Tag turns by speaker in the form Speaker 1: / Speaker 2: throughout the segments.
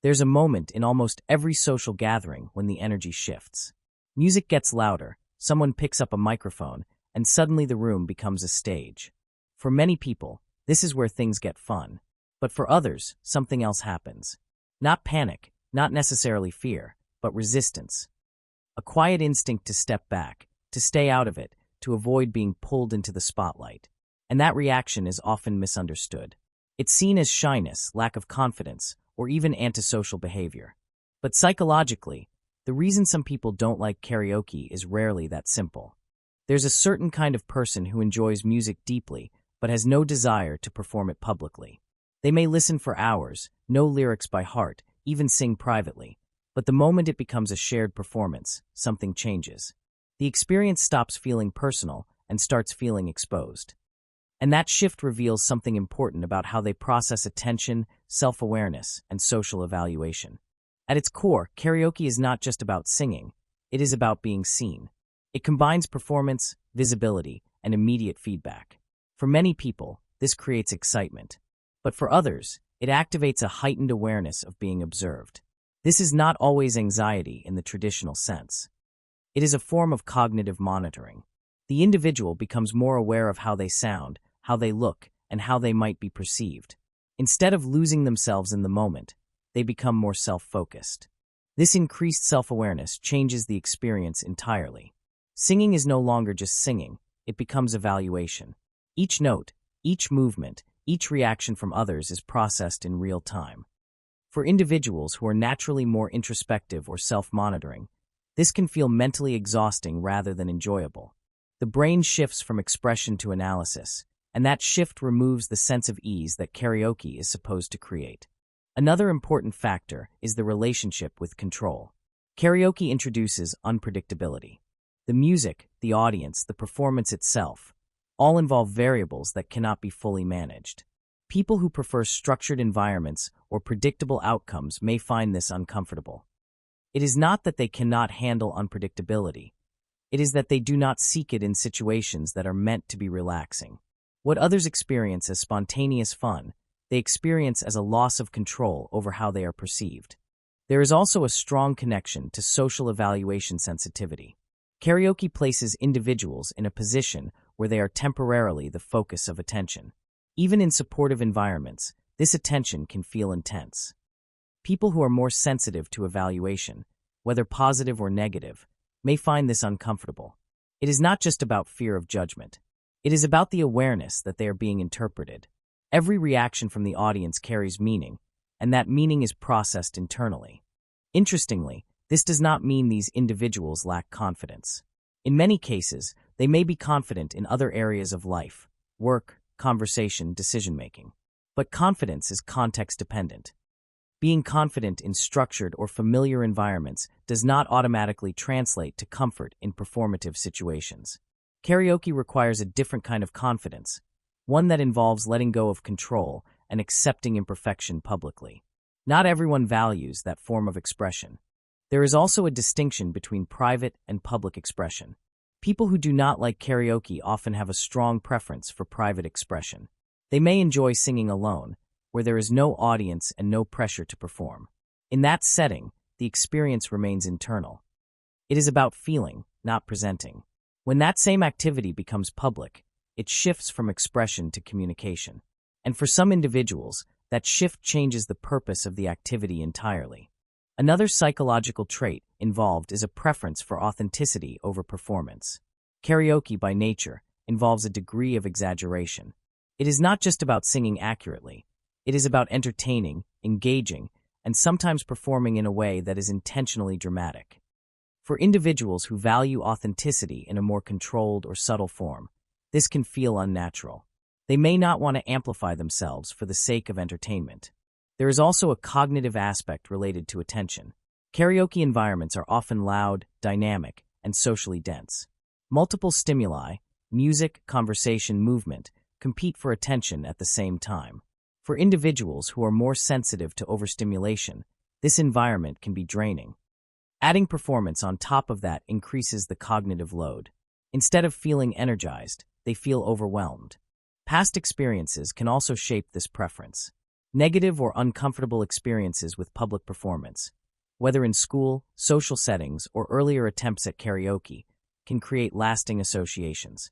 Speaker 1: There's a moment in almost every social gathering when the energy shifts. Music gets louder, someone picks up a microphone, and suddenly the room becomes a stage. For many people, this is where things get fun. But for others, something else happens. Not panic, not necessarily fear, but resistance. A quiet instinct to step back, to stay out of it, to avoid being pulled into the spotlight. And that reaction is often misunderstood. It's seen as shyness, lack of confidence, or even antisocial behavior. But psychologically, the reason some people don't like karaoke is rarely that simple. There's a certain kind of person who enjoys music deeply, but has no desire to perform it publicly. They may listen for hours, know lyrics by heart, even sing privately. But the moment it becomes a shared performance, something changes. The experience stops feeling personal and starts feeling exposed. And that shift reveals something important about how they process attention, self-awareness, and social evaluation. At its core, karaoke is not just about singing, it is about being seen. It combines performance, visibility, and immediate feedback. For many people, this creates excitement. But for others, it activates a heightened awareness of being observed. This is not always anxiety in the traditional sense. It is a form of cognitive monitoring. The individual becomes more aware of how they sound, how they look, and how they might be perceived. Instead of losing themselves in the moment, they become more self-focused. This increased self-awareness changes the experience entirely. Singing is no longer just singing, it becomes evaluation. Each note, each movement, each reaction from others is processed in real time. For individuals who are naturally more introspective or self-monitoring, this can feel mentally exhausting rather than enjoyable. The brain shifts from expression to analysis, and that shift removes the sense of ease that karaoke is supposed to create. Another important factor is the relationship with control. Karaoke introduces unpredictability. The music, the audience, the performance itself, all involve variables that cannot be fully managed. People who prefer structured environments or predictable outcomes may find this uncomfortable. It is not that they cannot handle unpredictability. It is that they do not seek it in situations that are meant to be relaxing. What others experience as spontaneous fun, they experience as a loss of control over how they are perceived. There is also a strong connection to social evaluation sensitivity. Karaoke places individuals in a position where they are temporarily the focus of attention. Even in supportive environments, this attention can feel intense. People who are more sensitive to evaluation, whether positive or negative, may find this uncomfortable. It is not just about fear of judgment. It is about the awareness that they are being interpreted. Every reaction from the audience carries meaning, and that meaning is processed internally. Interestingly, this does not mean these individuals lack confidence. In many cases, they may be confident in other areas of life, work, conversation, decision-making. But confidence is context-dependent. Being confident in structured or familiar environments does not automatically translate to comfort in performative situations. Karaoke requires a different kind of confidence, one that involves letting go of control and accepting imperfection publicly. Not everyone values that form of expression. There is also a distinction between private and public expression. People who do not like karaoke often have a strong preference for private expression. They may enjoy singing alone, where there is no audience and no pressure to perform. In that setting, the experience remains internal. It is about feeling, not presenting. When that same activity becomes public, it shifts from expression to communication. And for some individuals, that shift changes the purpose of the activity entirely. Another psychological trait involved is a preference for authenticity over performance. Karaoke, by nature, involves a degree of exaggeration. It is not just about singing accurately. It is about entertaining, engaging, and sometimes performing in a way that is intentionally dramatic. For individuals who value authenticity in a more controlled or subtle form, this can feel unnatural. They may not want to amplify themselves for the sake of entertainment. There is also a cognitive aspect related to attention. Karaoke environments are often loud, dynamic, and socially dense. Multiple stimuli, music, conversation, movement, compete for attention at the same time. For individuals who are more sensitive to overstimulation, this environment can be draining. Adding performance on top of that increases the cognitive load. Instead of feeling energized, they feel overwhelmed. Past experiences can also shape this preference. Negative or uncomfortable experiences with public performance, whether in school, social settings, or earlier attempts at karaoke, can create lasting associations.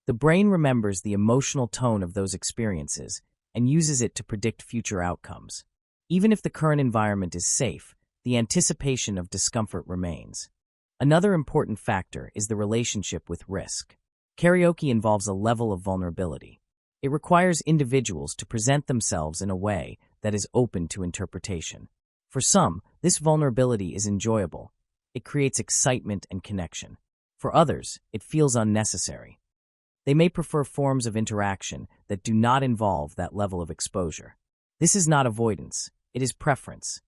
Speaker 1: The brain remembers the emotional tone of those experiences and uses it to predict future outcomes. Even if the current environment is safe, the anticipation of discomfort remains. Another important factor is the relationship with risk. Karaoke involves a level of vulnerability. It requires individuals to present themselves in a way that is open to interpretation. For some, this vulnerability is enjoyable. It creates excitement and connection. For others, it feels unnecessary. They may prefer forms of interaction that do not involve that level of exposure. This is not avoidance, it is preference.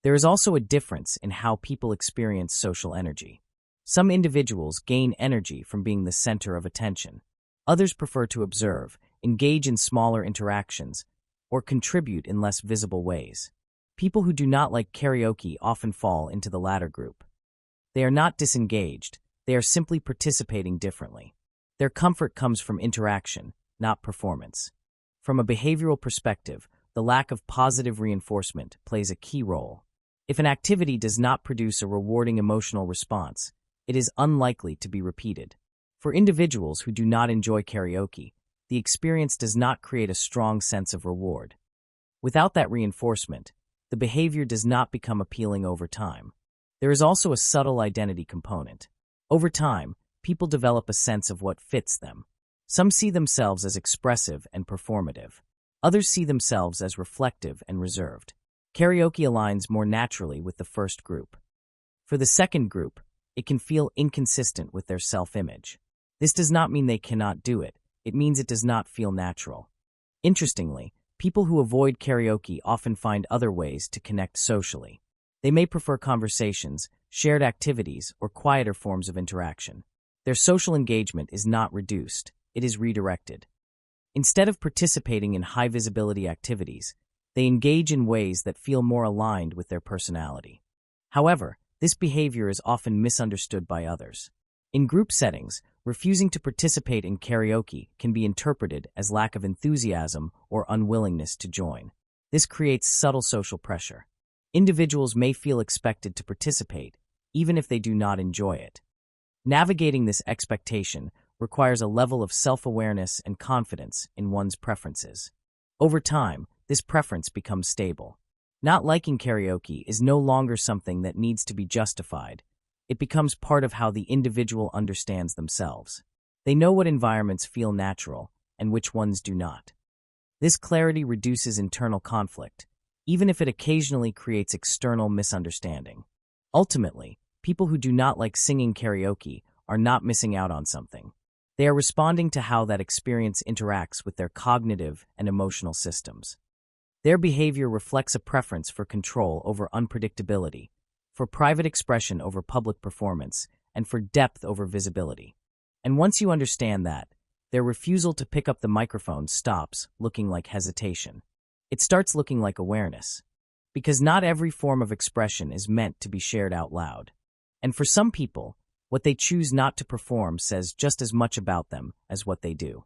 Speaker 1: There is also a difference in how people experience social energy. Some individuals gain energy from being the center of attention. Others prefer to observe, engage in smaller interactions, or contribute in less visible ways. People who do not like karaoke often fall into the latter group. They are not disengaged, they are simply participating differently. Their comfort comes from interaction, not performance. From a behavioral perspective, the lack of positive reinforcement plays a key role. If an activity does not produce a rewarding emotional response, it is unlikely to be repeated. For individuals who do not enjoy karaoke, the experience does not create a strong sense of reward. Without that reinforcement, the behavior does not become appealing over time. There is also a subtle identity component. Over time, people develop a sense of what fits them. Some see themselves as expressive and performative. Others see themselves as reflective and reserved. Karaoke aligns more naturally with the first group. For the second group, it can feel inconsistent with their self-image. This does not mean they cannot do it. It means it does not feel natural. Interestingly, people who avoid karaoke often find other ways to connect socially. They may prefer conversations, shared activities, or quieter forms of interaction. Their social engagement is not reduced, it is redirected. Instead of participating in high-visibility activities, they engage in ways that feel more aligned with their personality. However, this behavior is often misunderstood by others. In group settings, refusing to participate in karaoke can be interpreted as lack of enthusiasm or unwillingness to join. This creates subtle social pressure. Individuals may feel expected to participate, even if they do not enjoy it. Navigating this expectation requires a level of self-awareness and confidence in one's preferences. Over time, this preference becomes stable. Not liking karaoke is no longer something that needs to be justified. It becomes part of how the individual understands themselves. They know what environments feel natural and which ones do not. This clarity reduces internal conflict, even if it occasionally creates external misunderstanding. Ultimately, people who do not like singing karaoke are not missing out on something. They are responding to how that experience interacts with their cognitive and emotional systems. Their behavior reflects a preference for control over unpredictability, for private expression over public performance, and for depth over visibility. And once you understand that, their refusal to pick up the microphone stops looking like hesitation. It starts looking like awareness. Because not every form of expression is meant to be shared out loud. And for some people, what they choose not to perform says just as much about them as what they do.